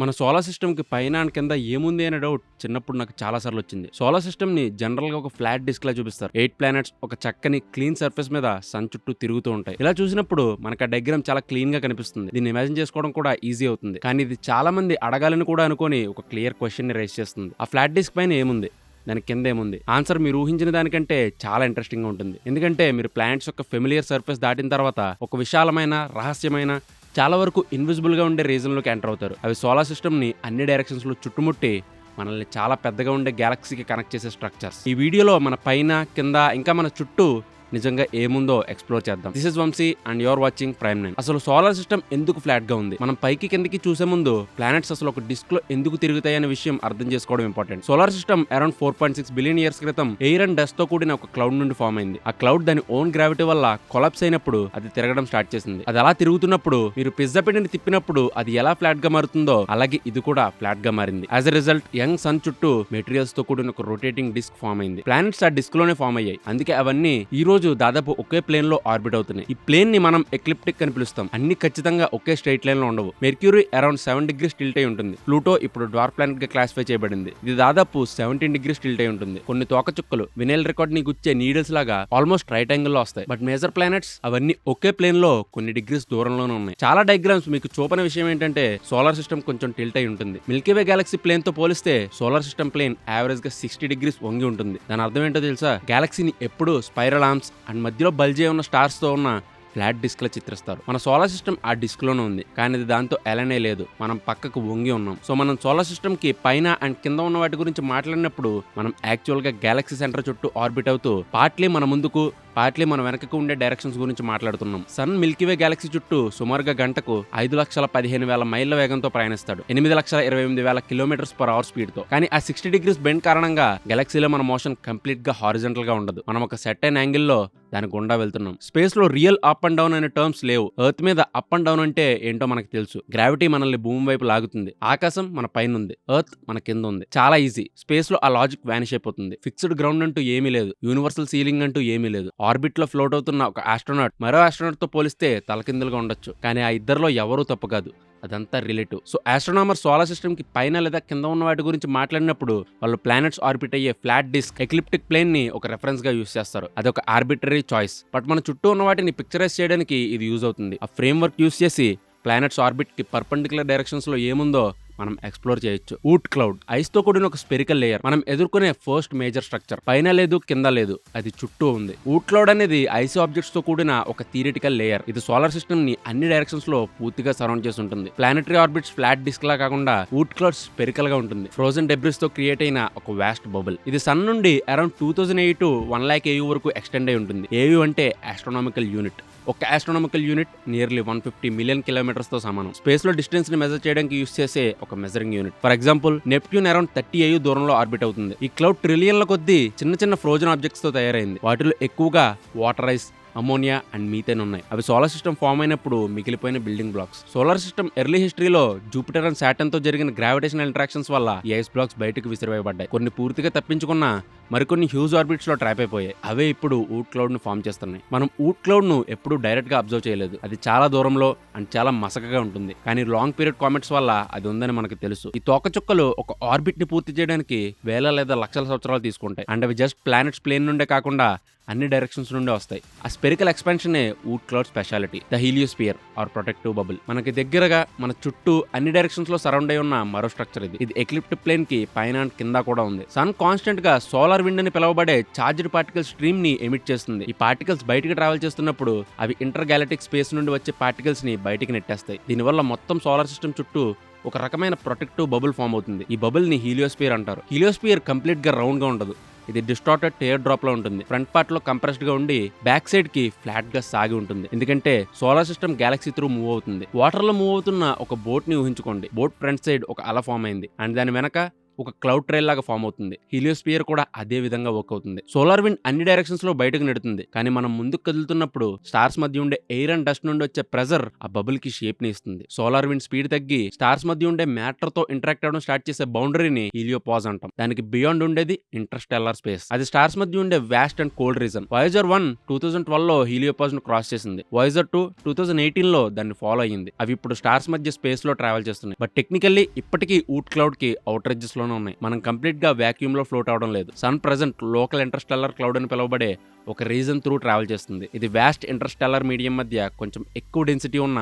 మన సోలార్ సిస్టమ్‌కి పైన అండ్ కింద ఏముంది అనే డౌట్ చిన్నప్పుడు నాకు చాలా సార్లు వచ్చింది. సోలార్ సిస్టమ్‌ని జనరల్‌గా ఒక ఫ్లాట్ డిస్క్‌లా చూపిస్తారు. 8 ప్లానెట్స్ ఒక చక్కని క్లీన్ సర్ఫేస్ మీద సన్ చుట్టూ తిరుగుతూ ఉంటాయి. ఇలా చూసినప్పుడు మనకు ఆ డయాగ్రామ్ చాలా క్లీన్‌గా కనిపిస్తుంది. దీన్ని ఇమాజిన్ చేసుకోవడం కూడా ఈజీ అవుతుంది. కానీ ఇది చాలా మంది అడగాలని కూడా అనుకోని ఒక క్లియర్ క్వెషన్‌ని రైజ్ చేస్తుంది. ఆ ఫ్లాట్ డిస్క్ పైన ఏముంది? దాని కింద ఏముంది? ఆన్సర్ మీరు ఊహించిన దానికంటే చాలా ఇంట్రెస్టింగ్‌గా ఉంటుంది. ఎందుకంటే మీరు ప్లానెట్స్ యొక్క ఫెమిలియర్ సర్ఫేస్ దాటిన తర్వాత ఒక విశాలమైన, రహస్యమైన చాలా వరకు ఇన్విజిబుల్‌గా ఉండే రీజన్‌లోకి ఎంటర్ అవుతారు. అవి సోలార్ సిస్టమ్‌ని అన్ని డైరెక్షన్స్‌లో చుట్టుముట్టి మనల్ని చాలా పెద్దగా ఉండే గెలాక్సీకి కనెక్ట్ చేసే స్ట్రక్చర్స్. ఈ వీడియోలో మన పైన, కింద ఇంకా మన చుట్టూ నిజంగా ఏముందో ఎక్స్‌ప్లోర్ చేద్దాం. This is Vamshi and you are watching Prime 9. అసలు సోలార్ సిస్టమ్ ఎందుకు ఫ్లాట్ గా ఉంది? మనం పైకి కిందకి చూసే ముందు ప్లానెట్స్ అసలు ఒక డిస్క్ లో ఎందుకు తిరుగుతాయి అనే విషయం అర్థం చేసుకోవడం important. Solar system around 4.6 billion years క్రితం ఎయిర్ అండ్ డస్ట్ తో కూడిన ఒక క్లౌడ్ నుండి ఫామ్ అయింది. ఆ క్లౌడ్ దాని ఓన్ గ్రావిటీ వల్ల కొలాప్స్ అయినప్పుడు అది తిరగడం స్టార్ట్ చేసింది. అది అలా తిరుగుతున్నప్పుడు మీరు పిజ్జా పిండిని తిప్పినప్పుడు అది ఎలా ఫ్లాట్ గా మారుతుందో అలాగే ఇది కూడా ఫ్లాట్ గా మారింది. As a result young sun చుట్టూ మెటీరియల్స్ తో కూడిన ఒక రొటేటింగ్ డిస్క్ ఫామ్ అయింది. ప్లానెట్స్ ఆ డిస్క్ లోనే ఫామ్ అయ్యాయి. అందుకే అవన్నీ ఈ రోజు దాదాపు ఒకే ప్లేన్ లో ఆర్బిట్ అవుతున్నాయి. ఈ ప్లేన్ ని మనం ఎక్లిప్టిక్ అని పిలుస్తాం. అన్ని ఖచ్చితంగా ఒకే స్ట్రైట్ లైన్ లో ఉండవు. మెర్క్యూరీ అరౌండ్ 7 డిగ్రీస్ టిల్ట్ అయి ఉంటుంది. ప్లూటో ఇప్పుడు డ్వార్ఫ్ ప్లానెట్ గా క్లాసిఫై చేయబడింది. ఇది దాదాపు 17 డిగ్రీస్ టిల్ట్ అయి ఉంటుంది. కొన్ని తోకచుక్కలు వినైల్ రికార్డ్ ని గుచ్చే నీడిల్స్ లాగా ఆల్మోస్ట్ రైట్ యాంగిల్ లో వస్తాయి. బట్ మేజర్ ప్లానెట్స్ అవన్నీ ఒకే ప్లేన్ లో కొన్ని డిగ్రీస్ దూరంలోనే ఉన్నాయి. చాలా డయాగ్రామ్స్ మీకు చూపని విషయం ఏంటంటే సోలార్ సిస్టమ్ కొంచెం టిల్ట్ అయి ఉంటుంది. మిల్కీవే గెలాక్సీ ప్లేన్ తో పోలిస్తే సోలార్ సిస్టమ్ ప్లేన్ యావరేజ్ గా 60 డిగ్రీస్ వంగి ఉంటుంది. దాని అర్థం ఏంటో తెలుసా? గెలాక్సీని ఎప్పుడు స్పైరల్ ఆర్మ్స్ అండ్ మధ్యలో బల్జీ ఉన్న స్టార్స్ తో ఉన్న ఫ్లాట్ డిస్క్ లా చిత్రిస్తారు. మన సోలార్ సిస్టమ్ ఆ డిస్క్ లోనే ఉంది, కానీ అది దాంతో ఎలానే లేదు. మనం పక్కకు వంగి ఉన్నాం. సో మనం సోలార్ సిస్టమ్ కి పైన అండ్ కింద ఉన్న వాటి గురించి మాట్లాడినప్పుడు మనం యాక్చువల్ గా గెలాక్సీ సెంటర్ చుట్టూ ఆర్బిట్ అవుతూ పార్ట్లీ మన ముందుకు పార్ట్లీ మన వెనకకు ఉండే డైరెక్షన్స్ గురించి మాట్లాడుతున్నాం. సన్ మిల్కీవే గెలాక్సీ చుట్టూ సుమారుగా గంటకు 5,15,000 మైళ్ళ వేగంతో ప్రయాణిస్తాడు. 8,28,000 కిలోమీటర్స్ పర్ అవర్ స్పీడ్ తో. కానీ ఆ 60 డిగ్రీస్ బెండ్ కారణంగా గెలాక్సీలో మన మోషన్ కంప్లీట్ గా హారిజంటల్ గా ఉండదు. మనం ఒక సెట్ అయిన యాంగిల్ లో దాని గుండా వెళ్తున్నాం. స్పేస్ లో రియల్ అప్ అండ్ డౌన్ అనే టర్మ్స్ లేవు. ఎర్త్ మీద అప్ అండ్ డౌన్ అంటే ఏంటో మనకు తెలుసు. గ్రావిటీ మనల్ని భూమి వైపు లాగుతుంది. ఆకాశం మన పైన ఉంది, ఎర్త్ మన కింద ఉంది. చాలా ఈజీ. స్పేస్ లో ఆ లాజిక్ వానిష్ అయిపోతుంది. ఫిక్స్డ్ గ్రౌండ్ అంటూ ఏమీ లేదు. యూనివర్సల్ సీలింగ్ అంటూ ఏమీ లేదు. ఆర్బిట్ లో ఫ్లోట్ అవుతున్న ఒక ఆస్ట్రోనాట్ మరో ఆస్ట్రోనాట్ తో పోలిస్తే తలకిందులుగా ఉండొచ్చు, కానీ ఆ ఇద్దరిలో ఎవరూ తప్పు కాదు. అదంతా relative. So astronomer solar system కి పైన లేదా కింద ఉన్న వాటి గురించి మాట్లాడినప్పుడు వాళ్ళు ప్లానెట్స్ ఆర్బిట్ అయ్యే ఫ్లాట్ డిస్క్ ఎక్లిప్టిక్ ప్లేన్ ని ఒక రెఫరెన్స్ గా యూస్ చేస్తారు. అది ఒక ఆర్బిటరీ చాయిస్. బట్ మన చుట్టూ ఉన్న వాటిని పిక్చరైజ్ చేయడానికి ఇది యూజ్ అవుతుంది. ఆ ఫ్రేమ్ వర్క్ యూస్ చేసి ప్లానెట్స్ ఆర్బిట్ కి పర్పెండిక్యులర్ డైరెక్షన్స్ లో ఏముందో మనం ఎక్స్ప్లోర్ చేయొచ్చు. ఊట్ క్లౌడ్ ఐస్ తో కూడిన ఒక స్పెరికల్ లేయర్. మనం ఎదుర్కొనే ఫస్ట్ మేజర్ స్ట్రక్చర్. పైన లేదు, కింద లేదు, అది చుట్టూ ఉంది. ఊట్ క్లౌడ్ అనేది ఐసీ ఆబ్జెక్ట్స్ తో కూడిన ఒక థియరిటికల్ లేయర్. ఇది సోలార్ సిస్టమ్ ని అన్ని డైరెక్షన్స్ లో పూర్తిగా సరౌండ్ చేసి ఉంటుంది. ప్లానెటరీ ఆర్బిట్స్ ఫ్లాట్ డిస్క్ లా కాకుండా ఊట్ క్లౌడ్ స్పెరికల్ గా ఉంటుంది. ఫ్రోజన్ డెబ్రిస్ తో క్రియేట్ అయిన ఒక వాస్ట్ బబుల్. ఇది సన్ నుండి అరౌండ్ 2008 to 1,00,000 AU వరకు ఎక్స్టెండ్ అయి ఉంటుంది. AU అంటే ఆస్ట్రోనామికల్ యూనిట్. ఒక astronomical unit nearly 150 million kilometres తో సమానం. స్పేస్ లో డిస్టెన్స్ ని మెజర్ చేయడానికి యూస్ చేసే ఒక measuring unit. For example Neptune around 30 AU దూరంలో ఆర్బిట్ అవుతుంది. ఈ క్లౌడ్ ట్రిలియన్ల కొద్దీ చిన్న చిన్న ఫ్రోజన్ ఆబ్జెక్ట్స్ తో తయారైంది. వాటిలో ఎక్కువగా water ice, ammonia and methane ఉన్నాయి. అవి సోలార్ సిస్టమ్ ఫామ్ అయినప్పుడు మిగిలిపోయిన building blocks. Solar system early హిస్టరీలో జూపిటర్ అండ్ సాటర్న్ తో జరిగిన గ్రావిటేషనల్ ఇంటరాక్షన్స్ వల్ల ఈ ఐస్ బ్లాక్స్ బయటకు విసిరివేయబడ్డాయి. కొన్ని పూర్తిగా తప్పించుకున్నా మరికొన్ని హ్యూజ్ ఆర్బిట్స్ లో ట్రాప్ అయిపోయాయి. అవే ఇప్పుడు ఊట్ క్లౌడ్ ను ఫామ్ చేస్తున్నాయి. మనం ఊట్ క్లౌడ్ ను ఎప్పుడు డైరెక్ట్ గా అబ్జర్వ్ చేయలేదు. అది చాలా దూరంలో అండ్ చాలా మసకగా ఉంటుంది. కానీ లాంగ్ పీరియడ్ కామెట్స్ వల్ల అది ఉందని మనకు తెలుసు. ఈ తోకచుక్కలు ఒక ఆర్బిట్ ని పూర్తి చేయడానికి వేల లేదా లక్షల సంవత్సరాలు తీసుకుంటాయి. అండ్ అవి జస్ట్ ప్లానెట్స్ ప్లేన్ నుండే కాకుండా అన్ని డైరెక్షన్స్ నుండి వస్తాయి. ఆ spherical expansion out cloud speciality. The heliosphere our protective bubble. మనకి దగ్గరగా మన చుట్టూ అన్ని డైరెక్షన్స్ లో సరౌండ్ అయి ఉన్న మరో స్ట్రక్చర్ ఇది. ఇది ఎక్లిప్టిక్ ప్లేన్ కి పైన కింద కూడా ఉంది. సన్ కాన్స్టెంట్ గా సోలార్ విండ్ అని పిలువబడే చార్జ్డ్ పార్టికల్ స్ట్రీమ్ ని ఎమిట్ చేస్తుంది. ఈ పార్టికల్స్ బయటికి ట్రావెల్ చేస్తున్నప్పుడు అవి ఇంటర్ గ్యాలక్టిక్ స్పేస్ నుండి వచ్చే పార్టికల్స్ ని బయటికి నెట్టేస్తాయి. దీనివల్ల మొత్తం సోలార్ సిస్టమ్ చుట్టూ ఒక రకమైన ప్రొటెక్టివ్ బబుల్ ఫామ్ అవుతుంది. ఈ బబుల్ ని హీలియోస్పియర్ అంటారు. హీలియోస్పియర్ కంప్లీట్ గా రౌండ్ గా ఉండదు. ఇది డిస్టార్టెడ్ టేర్ డ్రాప్ లో ఉంటుంది. ఫ్రంట్ పార్ట్ లో కంప్రెస్డ్ గా ఉండి బ్యాక్ సైడ్ కి ఫ్లాట్ గా సాగి ఉంటుంది. ఎందుకంటే solar system Galaxy through move అవుతుంది. వాటర్ లో మూవ్ అవుతున్న ఒక బోట్ ని ఊహించుకోండి. బోట్ ఫ్రంట్ సైడ్ ఒక అల ఫామ్ అయింది అండ్ దాని వెనక ఒక క్లౌడ్ ట్రైల్ లాగా ఫామ్ అవుతుంది. హీలియోస్పియర్ కూడా అదే విధంగా వర్క్ అవుతుంది. సోలార్ విండ్ అన్ని డైరెక్షన్స్ లో బయటకు నెడుతుంది, కానీ మనం ముందుకు కదులుతున్నప్పుడు స్టార్స్ మధ్య ఉండే ఎయిర్ అండ్ డస్ట్ నుండి వచ్చే ప్రెజర్ ఆ బబుల్ కి షేప్ ని ఇస్తుంది. సోలార్ విండ్ స్పీడ్ తగ్గి స్టార్స్ మధ్య ఉండే మ్యాటర్ తో ఇంటరాక్ట్ అవడం స్టార్ట్ చేసే బౌండరీని హీలియోపాజ్ అంటాం. దానికి బియాండ్ ఉండేది ఇంటర్స్టెల్లార్ స్పేస్. అది స్టార్స్ మధ్య ఉండే vast and cold region. Voyager 1 2012 లో హీలియోపాజ్ ను క్రాస్ చేసింది. వాయేజర్ 2 2018 లో దాన్ని ఫాలో అయ్యింది. అవి ఇప్పుడు స్టార్స్ మధ్య స్పేస్ లో ట్రావెల్ చేస్తున్నాయి. బట్ టెక్నికల్లీ ఇప్పటికీ ఊట్ క్లౌడ్ కి అవుటర్ ఎడ్జెస్ లోనే ఉన్నాయి. మనం కంప్లీట్ గా వాక్యూమ్ లో ఫ్లోట్ అవడం లేదు. Sun present local interstellar cloud అని పిలువబడే ఒక రీజన్ త్రూ ట్రావెల్ చేస్తుంది. ఇది వాస్ట్ ఇంటర్స్టెల్లార్ మీడియం మధ్య కొంచెం ఎక్కువ డెన్సిటీ ఉన్న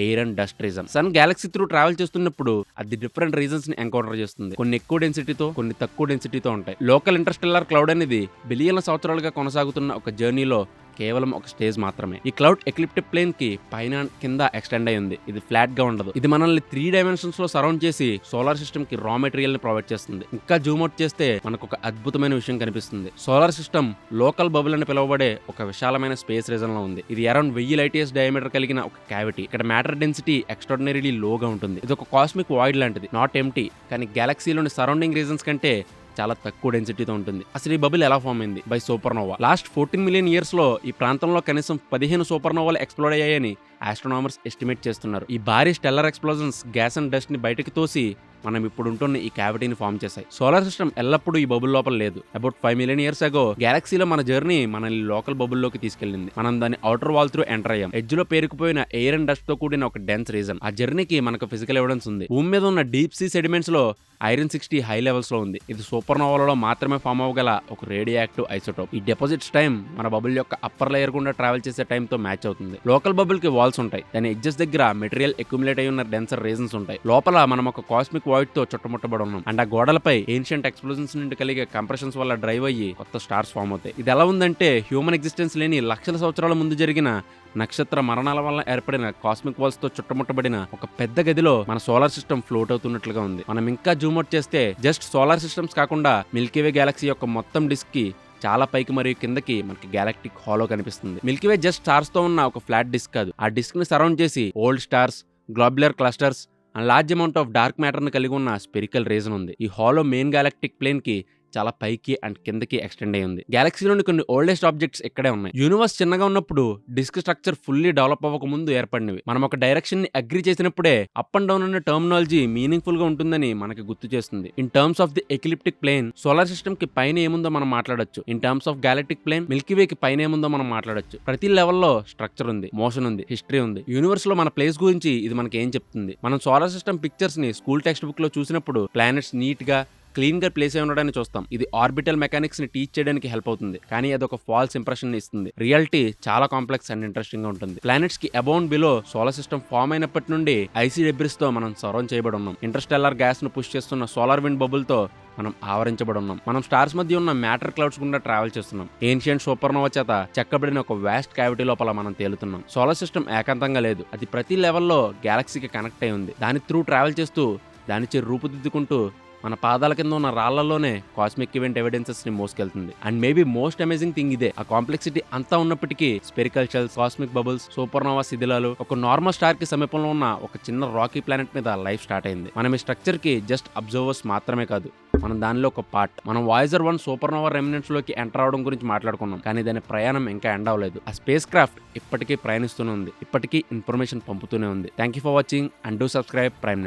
air and dust region. Sun galaxy through travel చేస్తున్నప్పుడు అది డిఫరెంట్ రీజన్స్ ని ఎన్కౌంటర్ చేస్తుంది. కొన్ని ఎక్కువ డెన్సిటీతో, కొన్ని తక్కువ డెన్సిటీతో ఉంటాయి. లోకల్ ఇంటర్స్టెల్లార్ క్లౌడ్ అనేది బిలియన్ల సంవత్సరాలుగా కొనసాగుతున్న ఒక జర్నీలో కేవలం ఒక స్టేజ్ మాత్రమే. ఈ క్లౌడ్ ఎక్లిప్టిక్ ప్లేన్ కి పైన కింద ఎక్స్టెండ్ అయి ఉంది. ఇది ఫ్లాట్ గా ఉండదు. ఇది మనల్ని 3 డైమెన్షన్స్ లో సరౌండ్ చేసి సోలార్ సిస్టమ్ కి రా మెటీరియల్ ని ప్రొవైడ్ చేస్తుంది. ఇంకా జూమ్ అవుట్ చేస్తే మనకు ఒక అద్భుతమైన విషయం కనిపిస్తుంది. సోలార్ సిస్టమ్ లోకల్ బబుల్ అని పిలువబడే ఒక విశాలమైన స్పేస్ రీజన్ లో ఉంది. ఇది అరౌండ్ 1000 లైట్ ఇయర్స్ డయామీటర్ కలిగిన ఒక క్యావిటీ. ఇక్కడ మ్యాటర్ డెన్సిటీ ఎక్స్ట్రాడినరీలీ లోగా ఉంటుంది. ఇది ఒక కాస్మిక్ వాయిడ్ లాంటిది, నాట్ ఎంటీ. కానీ గ్యాలక్సీలోని సరౌండింగ్ రీజన్స్ కంటే చాలా తక్కువ డెన్సిటీతో ఉంటుంది. అసలు ఈ బబుల్ ఎలా ఫామ్ అయింది? By supernova. Last 14 million years లో ఈ ప్రాంతంలో కనీసం 15 సూపర్నోవాలు ఎక్స్ప్లోడ్ అయ్యాయని ఆస్ట్రోనామర్స్ ఎస్టిమేట్ చేస్తున్నారు. ఈ భారీ stellar explosions gas and dust ని బయటకు తోసి మనం ఇప్పుడు ఉంటున్న ఈ క్యావిటీని ఫామ్ చేశాయి. సోలార్ సిస్టమ్ ఎల్లప్పుడూ ఈ బబుల్ లోపల లేదు. అబౌట్ 5 మిలియన్ ఇయర్స్ అగో గ్యాలక్సీలో మన జర్నీ మనల్ని లోకల్ బబుల్లోకి తీసుకెళ్లింది. మనం దాన్ని అవుటర్ వాల్ త్రూ ఎంటర్ అయ్యాం. ఎడ్జ్ లో పేరుకుపోయిన ఎయిర్ అండ్ డస్ట్ తో కూడిన ఒక డెన్స్ రీజన్. ఆ జర్నీకి మనకు ఫిజికల్ ఎవిడెన్స్ ఉంది. భూమి మీద ఉన్న డీప్ సీ సెడిమెంట్స్ లో ఐరన్ 60 హై లెవెల్స్ లో ఉంది. ఇది సూపర్నోవాలలో మాత్రమే ఫామ్ అవ్వగల ఒక రేడియో యాక్టివ్ ఐసోటోప్. ఈ డిపాజిట్స్ టైం మన బబుల్ యొక్క అప్పర్ లేయర్ గుండా ట్రావెల్ చేసే టైం తో మ్యాచ్ అవుతుంది. లోకల్ బబుల్ కి వాల్స్ ఉంటాయి. దాని ఎడ్జెస్ దగ్గర మెటీరియల్ అక్యుములేట్ అయి ఉన్న డెన్సర్ రీజన్స్ ఉంటాయి. లోపల మనం ఒక కాస్మిక్ వాయిడ్ తో చుట్టుముట్టబడి ఉన్నాం. అండ్ ఆ గోడలపై ఏన్షియంట్ ఎక్స్ప్లోజన్స్ నుండి కలిగే కంప్రెషన్స్ వల్ల డ్రైవ్ అయ్యి కొత్త స్టార్స్ ఫామ్ అవుతాయి. ఇది ఎలా ఉందంటే హ్యూమన్ ఎగ్జిస్టెన్స్ లేని లక్షల సంవత్సరాల ముందు జరిగిన నక్షత్ర మరణాల వల్ల ఏర్పడిన కాస్మిక్ వాల్స్ తో చుట్టుముట్టబడిన ఒక పెద్ద గదిలో మన సోలార్ సిస్టమ్ ఫ్లోట్ అవుతున్నట్లుగా ఉంది. మనం ఇంకా జూమ్ అవుట్ చేస్తే జస్ట్ సోలార్ సిస్టమ్స్ కాకుండా మిల్కీవే గ్యాలక్సీ యొక్క మొత్తం డిస్క్ కి చాలా పైకి మరియు కిందకి మనకి గ్యాలక్టిక్ హాలో కనిపిస్తుంది. మిల్కీవే జస్ట్ స్టార్స్ తో ఉన్న ఒక ఫ్లాట్ డిస్క్ కాదు. ఆ డిస్క్ ని సరౌండ్ చేసి old stars, globular clusters and large amount of dark matter ని కలిగి ఉన్న స్పెరికల్ రీజన్ ఉంది. ఈ హాలో మెయిన్ గ్యాలక్టిక్ ప్లేన్ కి చాలా పైకి అండ్ కిందకి ఎక్స్టెండ్ అయి ఉంది. గ్యాలక్సీలోని కొన్ని ఓల్డెస్ట్ ఆబ్జెక్ట్స్ ఇక్కడే ఉన్నాయి. యూనివర్స్ చిన్నగా ఉన్నప్పుడు డిస్క్ స్ట్రక్చర్ ఫుల్లీ డెవలప్ అవ్వక ముందు ఏర్పడినవి. మనం ఒక డైరెక్షన్ ని అగ్రి చేసినప్పుడే అప్ అండ్ డౌన్ అనే టర్మినాలజీ మీనింగ్ఫుల్ గా ఉంటుందని మనకి గుర్తు చేస్తుంది. In terms of the ecliptic plane solar system కి పైన ఏముందో మనం మాట్లాడొచ్చు. In terms of galactic plane Milky Way కి పైన ఏముందో మనం మాట్లాడొచ్చు. ప్రతి లెవెల్లో స్ట్రక్చర్ ఉంది, మోషన్ ఉంది, హిస్టరీ ఉంది. యూనివర్స్ లో మన ప్లేస్ గురించి ఇది మనకి ఏం చెప్తుంది? మనం సోలార్ సిస్టమ్ పిక్చర్స్ ని స్కూల్ టెక్స్ట్ బుక్ లో చూసినప్పుడు ప్లానెట్స్ నీట్ గా క్లీన్ గా ప్లేస్ అయి ఉండడాన్ని చూస్తాం. ఇది ఆర్బిటల్ మెకానిక్స్ ని టీచ్ చేయడానికి హెల్ప్ అవుతుంది, కానీ అది ఒక ఫాల్స్ ఇంప్రెషన్ ఇస్తుంది. రియాలిటీ చాలా కాంప్లెక్స్ అండ్ ఇంట్రెస్టింగ్ గా ఉంటుంది. ప్లానెట్స్ కి above and below solar system form అయినప్పటి నుండి ఐసీ డెబ్రిస్ తో మనం సరౌండ్ చేయబడి ఉన్నాం. ఇంటర్స్టెల్లార్ గ్యాస్ ను పుష్ చేస్తున్న సోలార్ విండ్ బబుల్ తో మనం ఆవరించబడి ఉన్నాం. మనం స్టార్స్ మధ్య ఉన్న మ్యాటర్ క్లౌడ్స్ గుండా ట్రావెల్ చేస్తున్నాం. ఏన్షియంట్ సూపర్నోవా చేత చెక్కబడిన ఒక వాస్ట్ క్యావిటీ లోపల మనం తేలుతున్నాం. సోలార్ సిస్టమ్ ఏకాంతంగా లేదు. అది ప్రతి లెవెల్లో గ్యాలక్సీకి కనెక్ట్ అయి ఉంది. దాని త్రూ ట్రావెల్ చేస్తూ దానిచే రూపుదిద్దుకుంటూ మన పాదాల కింద ఉన్న రాళ్లలోనే కాస్మిక్ ఈవెంట్ ఎవిడెన్సెస్ ని మోసుకెళ్తుంది. And maybe most amazing thing ఇదే. ఆ కాంప్లెక్సిటీ అంతా ఉన్నప్పటికీ spherical shells, cosmic bubbles, supernova శిథిలాలు, ఒక నార్మల్ స్టార్ కి సమీపంలో ఉన్న ఒక చిన్న రాకీ ప్లానెట్ మీద లైఫ్ స్టార్ట్ అయింది. మనం ఈ స్ట్రక్చర్ కి జస్ట్ అబ్జర్వర్స్ మాత్రమే కాదు, మనం దానిలో ఒక పార్ట్. మనం వాయేజర్ 1 సూపర్నోవా రెమినెంట్స్ లోకి ఎంటర్ అవడం గురించి మాట్లాడుకున్నాం, కానీ దాని ప్రయాణం ఇంకా ఎండ్ అవ్వలేదు. ఆ స్పేస్ క్రాఫ్ట్ ఇప్పటికీ ప్రయాణిస్తూనే ఉంది, ఇప్పటికీ ఇన్ఫర్మేషన్ పంపుతూనే ఉంది. Thank you for watching and do subscribe Prime9.